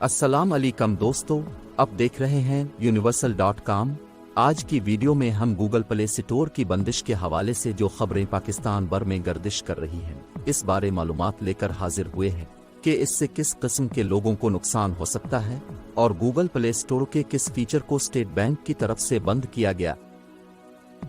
अस्सलाम अलैकुम दोस्तों, अब देख रहे हैं universal.com। आज की वीडियो में हम गूगल प्ले स्टोर की बंदिश के हवाले से जो खबरें पाकिस्तान भर में गर्दिश कर रही हैं, इस बारे मालूमात लेकर हाजिर हुए हैं कि इससे किस किस्म के लोगों को नुकसान हो सकता है और गूगल प्ले स्टोर के किस फीचर को स्टेट बैंक की तरफ से बंद किया गया।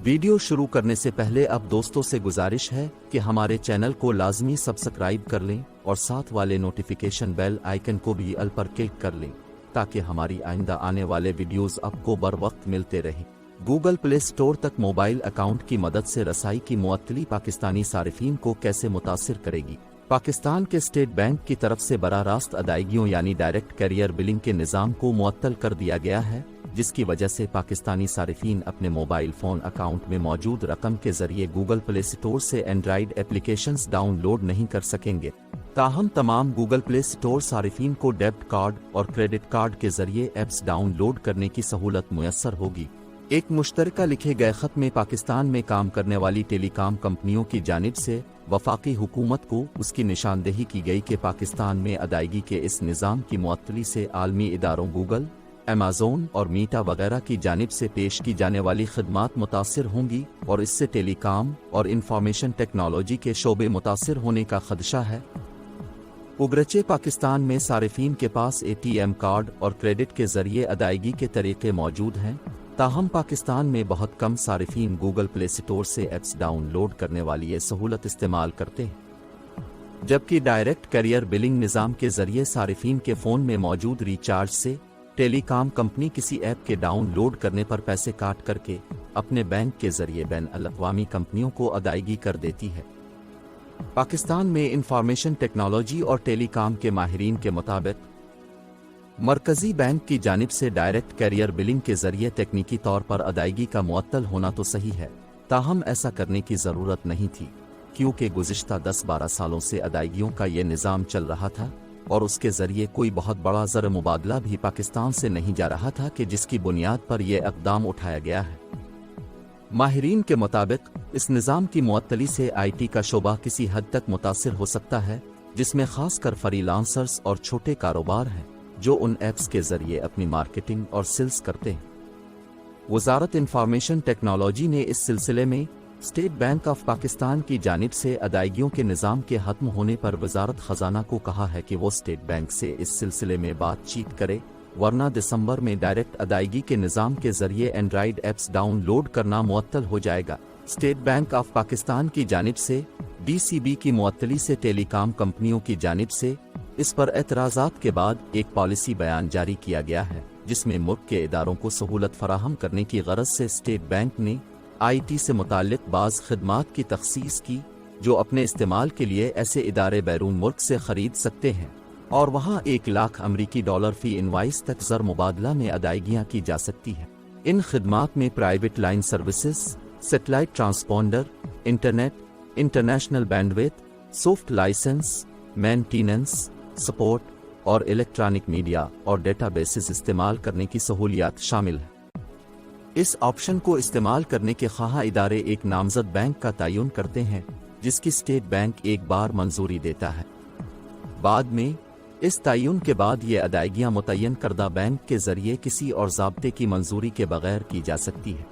वीडियो शुरू करने से पहले अब दोस्तों से गुजारिश है कि हमारे चैनल को लाजमी सब्सक्राइब कर लें और साथ वाले नोटिफिकेशन बेल आइकन को भी ऑल पर क्लिक कर लें ताकि हमारी आइंदा आने वाले वीडियोस आपको बर वक्त मिलते रहें। गूगल प्ले स्टोर तक मोबाइल अकाउंट की मदद से रसाई की मुअत्तली पाकिस्तानी सारिफीन को कैसे मुतासिर करेगी। पाकिस्तान के स्टेट बैंक की तरफ से बराह रास्त अदायगियों यानी डायरेक्ट कैरियर बिलिंग के निज़ाम को मुअत्तल कर दिया गया है, जिसकी वजह से पाकिस्तानी सारिफीन अपने मोबाइल फ़ोन अकाउंट में मौजूद रकम के जरिए गूगल प्ले स्टोर से एंड्राइड एप्लीकेशंस डाउनलोड नहीं कर सकेंगे। ताहम तमाम गूगल प्ले स्टोर सारिफीन को डेबिट कार्ड और क्रेडिट कार्ड के जरिए ऐप्स डाउनलोड करने की सहूलत मुयस्सर होगी। एक मुश्तरका लिखे गए खत में पाकिस्तान में काम करने वाली टेलीकॉम कंपनियों की जानिब से वफाकी हुकूमत को उसकी निशानदेही की गई कि पाकिस्तान में अदायगी के इस निज़ाम की मुअत्तली से आलमी इदारों गूगल, अमेज़न और मीटा वगैरह की जानिब से पेश की जाने वाली खदमात मुतासिर होंगी और इससे टेलीकॉम और इंफॉर्मेशन टेक्नोलॉजी के शोबे मुतासिर होने का खदशा है। उगरचे पाकिस्तान में सारिफीन के पास ATM कार्ड और क्रेडिट के जरिए अदायगी के तरीके मौजूद हैं, ताहम पाकिस्तान में बहुत कम सारिफीन गूगल प्ले स्टोर से ऐप्स डाउनलोड करने वाली ये सहूलत इस्तेमाल करते हैं, जबकि डायरेक्ट कैरियर बिलिंग निज़ाम के जरिए सारिफीन के फ़ोन में मौजूद रिचार्ज से टेलीकॉम कंपनी किसी ऐप के डाउनलोड करने पर पैसे काट करके अपने बैंक के जरिए बैन अल-अक़वामी कंपनियों को अदायगी कर देती है। पाकिस्तान में इंफॉर्मेशन टेक्नोलॉजी और टेलीकॉम के माहिरीन के मुताबिक मरकजी बैंक की जानिब से डायरेक्ट कैरियर बिलिंग के जरिए तकनीकी तौर पर अदायगी का मुअत्तल होना तो सही है, ताहम ऐसा करने की ज़रूरत नहीं थी क्योंकि गुज़िश्ता 10-12 सालों से अदायगियों का ये निज़ाम चल रहा था और उसके जरिए कोई बहुत बड़ा ज़र मुबादला भी पाकिस्तान से नहीं जा रहा था कि जिसकी बुनियाद पर यह इक़दाम उठाया गया है। माहिरीन के मुताबिक इस निज़ाम की मुअत्तली से IT का शोबा किसी हद तक मुतासिर हो सकता है, जिसमें खासकर फ्रीलांसर्स और छोटे कारोबार हैं जो उन ऐप्स के जरिए अपनी मार्केटिंग और सेल्स करते हैं। वज़ारत इंफॉर्मेशन टेक्नोलॉजी ने इस सिलसिले में स्टेट बैंक ऑफ पाकिस्तान की जानिब से अदायगियों के निज़ाम के ख़त्म होने पर वज़ारत ख़जाना को कहा है कि वो स्टेट बैंक से इस सिलसिले में बातचीत करे, वरना दिसंबर में डायरेक्ट अदायगी के निज़ाम के जरिए एंड्राइड ऐप्स डाउनलोड करना मुअत्तल हो जाएगा। स्टेट बैंक ऑफ पाकिस्तान की जानिब से DCB की मुअत्तली से टेलीकॉम कंपनियों की जानिब से इस पर एतराज़ात के बाद एक पॉलिसी बयान जारी किया गया है, जिसमें मुल्क के इदारों को सहूलत फराहम करने की गरज से स्टेट बैंक ने IT से मुताल्लिक बाज़ खदमात की तख़सीस की जो अपने इस्तेमाल के लिए ऐसे इदारे बैरून मुल्क से ख़रीद सकते हैं और वहाँ $1 लाख अमरीकी फ़ी इनवाइस तक ज़र मुबादला में अदायगियाँ की जा सकती हैं। इन खदमात में private line services, satellite transponder, internet, international bandwidth, soft licence, maintenance, support और इलेक्ट्रॉनिक मीडिया और डेटाबेसेस इस्तेमाल करने की सहूलियात शामिल है। इस ऑप्शन को इस्तेमाल करने के ख्वाह इदारे एक नामजद बैंक का तयन करते हैं, जिसकी स्टेट बैंक एक बार मंजूरी देता है। बाद में इस तयन के बाद ये अदायगियाँ मुतय्यन करदा बैंक के जरिए किसी और ज़ाब्ते की मंजूरी के बगैर की जा सकती है।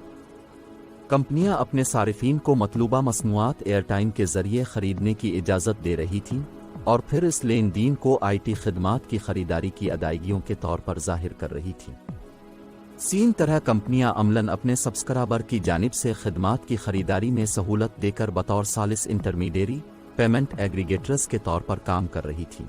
कंपनियां अपने सारिफीन को मतलूबा मसनूआत एयरटाइम के जरिए खरीदने की इजाज़त दे रही थीं और फिर इस लेन देन को IT खदमात की खरीदारी की अदायगियों के तौर पर जाहिर कर रही थीं। सीन तरह कंपनियां अमलन अपने सब्सक्राइबर की जानिब से खदमात की खरीदारी में सहूलत देकर बतौर सालिस इंटरमीडियरी पेमेंट एग्रीगेटर्स के तौर पर काम कर रही थीं।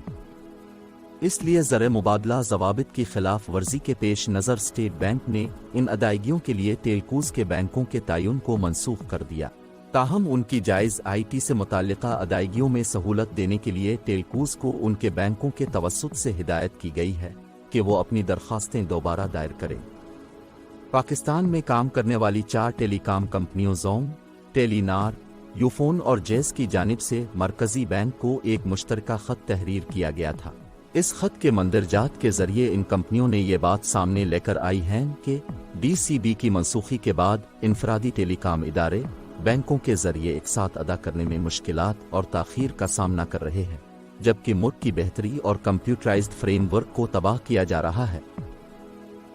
इसलिए ज़र मुबादला ज़वाबित की खिलाफ वर्जी के पेश नज़र स्टेट बैंक ने इन अदायगियों के लिए टेलकूज़ के बैंकों के तयन को मनसूख कर दिया। ताहम उनकी जायज़ IT से मुताल्लिक़ा अदायगियों में सहूलत देने के लिए टेलकूज़ को उनके बैंकों के तवस्सुत से हिदायत की गई है कि वो अपनी दरख्वास्तें दोबारा दायर करें। पाकिस्तान में काम करने वाली 4 टेलीकॉम कंपनियों ज़ोम, टेलीनार, यूफोन और जेस की जानिब से मरकजी बैंक को एक मुश्तरका ख़त तहरीर किया गया था। इस खत के मंदरजात के जरिए इन कंपनियों ने ये बात सामने लेकर आई है कि DCB की मनसूखी के बाद इनफरादी टेलीकॉम इदारे बैंकों के जरिए एक साथ अदा करने में मुश्किलात और ताख़ीर का सामना कर रहे हैं। जबकि मुल्क की बेहतरी और कंप्यूटराइज्ड फ्रेमवर्क को तबाह किया जा रहा है।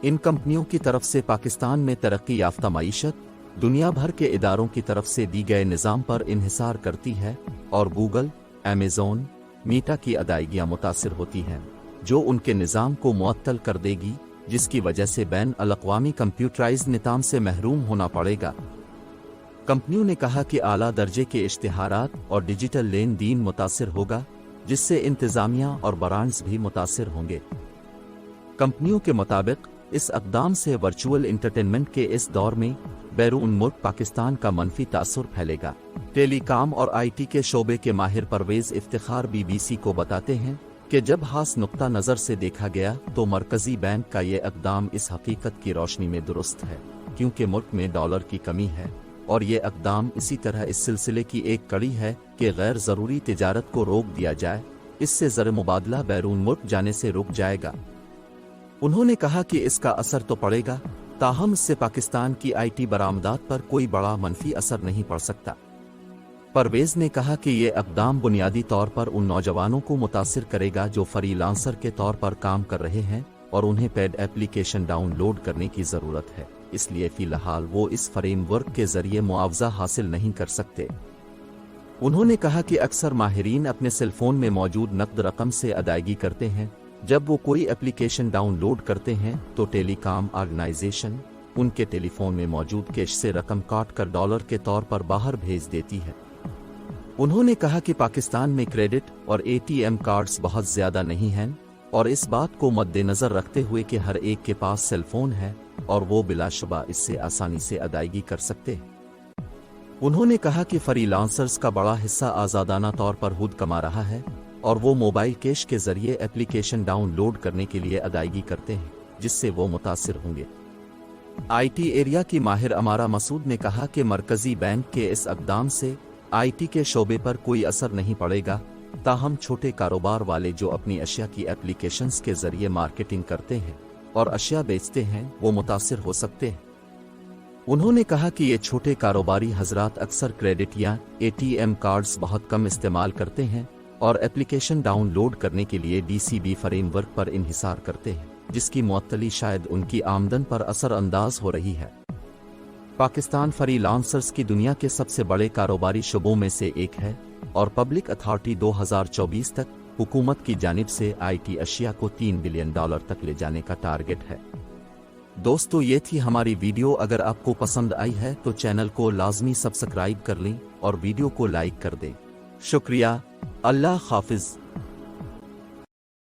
इन कंपनियों की तरफ से पाकिस्तान में तरक्की याफ्ता मईशत दुनिया भर के इदारों की तरफ से दी गए निज़ाम पर इन्हिसार करती है और गूगल, अमेज़न, मीटा की अदायगियां मुतासिर होती हैं, जो उनके निज़ाम को मुअत्तल कर देगी, जिसकी वजह से बैन अल-अक़वामी कंप्यूटराइज्ड निज़ाम से महरूम होना पड़ेगा। कंपनियों ने कहा कि आला दर्जे के इश्तिहारात और डिजिटल लेन देन मुतासिर होगा, जिससे इंतज़ामिया और ब्रांड्स भी मुतासिर होंगे। कंपनियों के मुताबिक इस इक़दाम से वर्चुअल इंटरटेनमेंट के इस दौर में बैरून मुल्क पाकिस्तान का मनफी तासुर फैलेगा। टेलीकॉम और आईटी के शोबे के माहिर परवेज इफ्तिखार बीबीसी को बताते हैं कि जब खास नुक्ता नज़र से देखा गया तो मरकजी बैंक का ये इक़दाम इस हकीकत की रोशनी में दुरुस्त है क्योंकि मुल्क में डॉलर की कमी है, और ये इक़दाम इसी तरह इस सिलसिले की एक कड़ी है कि गैर ज़रूरी तिजारत को रोक दिया जाए, इससे ज़र मुबादला बैरून मुल्क जाने से रुक जाएगा। उन्होंने कहा कि इसका असर तो पड़ेगा, ताहम इससे पाकिस्तान की आईटी बरामदात पर कोई बड़ा मनफी असर नहीं पड़ सकता। परवेज ने कहा कि ये इक़दाम बुनियादी तौर पर उन नौजवानों को मुतासिर करेगा जो फ्रीलांसर के तौर पर काम कर रहे हैं और उन्हें पेड एप्लीकेशन डाउनलोड करने की ज़रूरत है, इसलिए फ़िलहाल वो इस फ्रेमवर्क के ज़रिए मुआवजा हासिल नहीं कर सकते। उन्होंने कहा कि अक्सर माहिरीन अपने सेलफोन में मौजूद नकद रकम से अदायगी करते हैं। जब वो कोई एप्लीकेशन डाउनलोड करते हैं तो टेलीकॉम ऑर्गेनाइजेशन उनके टेलीफोन में मौजूद कैश से रकम काट कर डॉलर के तौर पर बाहर भेज देती है। उन्होंने कहा कि पाकिस्तान में क्रेडिट और एटीएम कार्ड्स बहुत ज़्यादा नहीं हैं और इस बात को मद्देनज़र रखते हुए कि हर एक के पास सेलफोन है और वो बिलाशुबा इससे आसानी से अदायगी कर सकते हैं। उन्होंने कहा कि फ्रीलांसर्स का बड़ा हिस्सा आज़ादाना तौर पर खुद कमा रहा है और वो मोबाइल कैश के ज़रिए एप्लीकेशन डाउनलोड करने के लिए अदायगी करते हैं, जिससे वो मुतासिर होंगे। आईटी एरिया की माहिर अमारा मसूद ने कहा कि मरकजी बैंक के इस इक़दाम से आईटी के शोबे पर कोई असर नहीं पड़ेगा, ताहम छोटे कारोबार वाले जो अपनी अशिया की एप्लीकेशंस के ज़रिए मार्केटिंग करते हैं और अशिया बेचते हैं, वो मुतासिर हो सकते हैं। उन्होंने कहा कि ये छोटे कारोबारी हजरात अक्सर क्रेडिट या एटीएम कार्ड्स बहुत कम इस्तेमाल करते हैं और एप्लीकेशन डाउनलोड करने के लिए डीसीबी फ्रेमवर्क पर इन्हिसार करते हैं, जिसकी मुअत्तली शायद उनकी आमदन पर असर अंदाज हो रही है। पाकिस्तान फ्रीलांसर्स की दुनिया के सबसे बड़े कारोबारी शुबों में से एक है और पब्लिक अथॉरिटी 2024 तक हुकूमत की जानिब से आईटी अशिया को $3 बिलियन तक ले जाने का टारगेट है। दोस्तों, ये थी हमारी वीडियो। अगर आपको पसंद आई है तो चैनल को लाजमी सब्सक्राइब कर लें और वीडियो को लाइक कर दें। शुक्रिया। अल्लाह हाफिज।